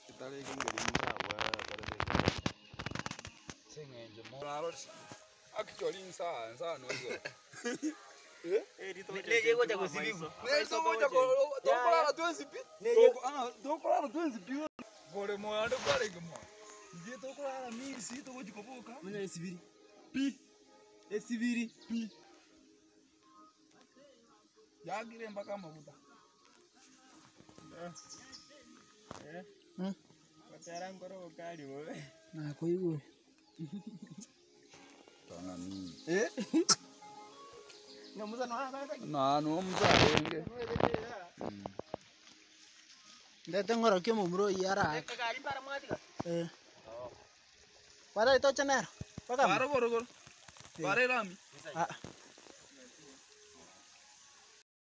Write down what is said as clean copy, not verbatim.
Itali kingelinda wa pale. Singenje mo. Actually insa no hizo. Neje goja kusibibu. Nezo goja ko dokora 20 pi. Dokora 20 pi. Gore mo ando kwale gmo. Ndiye dokora mimi si to goji koboka. Mwenye esibiri. Pi. Esibiri. Pi. Yagire mpaka mafuta. Watara ngoro ukali wewe. Na kwa hiyo. Tanga mimi. Ngamuza no haka. Na no mzarenge. Ndete ngoro kyo mumro yara. Kagari para mwatika. Para ito chanero. Pagam. Para goro. Para rami.